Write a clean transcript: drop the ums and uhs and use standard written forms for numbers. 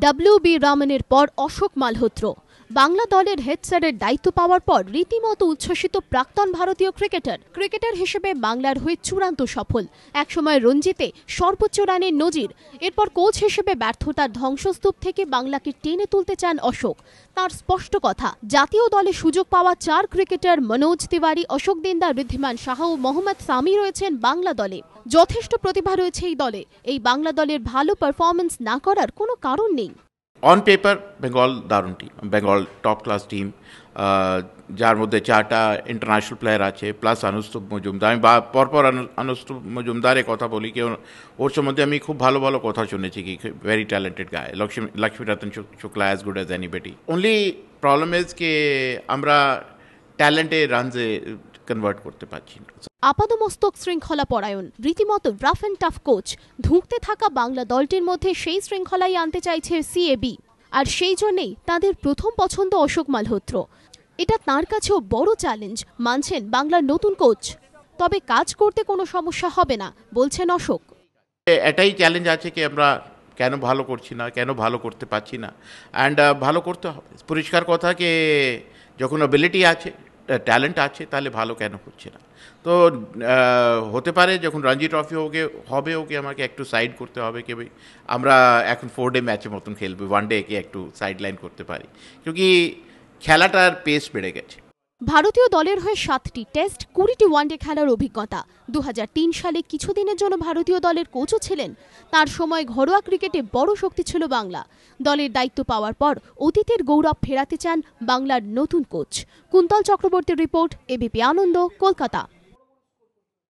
WB রমনের পর অশোক মালহোত্র বাংলা দলের head স্যারের দায়িত্ব পাওয়ার পর রীতিমতো উচ্ছ্বসিত প্রাক্তন ভারতীয় ক্রিকেটার হিসেবে বাংলার হয়ে চূড়ান্ত সফল, একসময় রঞ্জিতে সর্বোচ্চ রানের নজির। এরপর কোচ হিসেবে ব্যর্থতার ধ্বংসস্তূপ থেকে বাংলাকে টেনে তুলতে চান অশোক। তার স্পষ্ট কথা, জাতীয় দলে সুযোগ পাওয়া 4 ক্রিকেটার মনোজ তিওয়ারি, অশোক দিন্দার, ঋদ্ধিমান সাহা ও মোহাম্মদ সামি রয়েছেন বাংলা দলে। যথেষ্ট প্রতিভা রয়েছে এই দলে। এই বাংলা দলের ভালো পারফরমেন্স না করার কোনো কারণ নেই। অন পেপার বেঙ্গল দারুণ team, Bengal top class team, যার মধ্যে 4টা ইন্টারন্যাশনাল প্লেয়ার আছে, প্লাস অনুষ্টুপ মজুমদার। আমি পরপর অনুষ্টুপ মজুমদারের কথা বলি কি ওর সম্বন্ধে আমি খুব ভালো ভালো কথা শুনেছি কি ভেরি ট্যালেন্টেড গায়। Laxmiratan Shukla as good as anybody. Only problem is কি আমরা ট্যালেন্টে রানসে কনভার্ট করতে পারছি না। আপাদমস্তক শৃঙ্খলা পরায়ণ, রীতিমতো রাফ অ্যান্ড টাফ কোচ। ধুঁকতে থাকা বাংলা দলটির মধ্যে সেই শৃঙ্খলাই আনতে চাইছে সিএবি, আর সেই জন্যেই তাদের প্রথম পছন্দ অশোক মালহোত্র। এটা তাঁর কাছেও বড় চ্যালেঞ্জ, মানছেন বাংলার নতুন কোচ। তবে কাজ করতে কোনো সমস্যা হবে না বলছেন অশোক। এটাই চ্যালেঞ্জ আছে কি আমরা কেন ভালো করছি না, কেন ভালো করতে পারছি না, অ্যান্ড ভালো করতে হবে। পরিষ্কার কথা কি যখন অ্যাবিলিটি আছে, ট্যালেন্ট আছে, তাহলে ভালো কেন হচ্ছে না। তো হতে পারে যখন রঞ্জি ট্রফি হবে ওকে আমাকে একটু সাইড করতে হবে কি আমরা এখন 4 ডে ম্যাচের মতন খেলবো, 1 ডে একে একটু সাইড লাইন করতে পারি, ক্योंकि খেলাটার পেস বেড়ে গেছে। ভারতীয় দলের হয়ে 7টি টেস্ট, 20টি ওয়ানডে খেলার অভিজ্ঞতা। 2003 সালে কিছুদিনের জন্য ভারতীয় দলের কোচও ছিলেন। তার সময় ঘরোয়া ক্রিকেটে বড় শক্তি ছিল বাংলা। দলের দায়িত্ব পাওয়ার পর অতীতের গৌরব ফেরাতে চান বাংলার নতুন কোচ। কুন্তল চক্রবর্তীর রিপোর্ট, এবিপি আনন্দ, কলকাতা।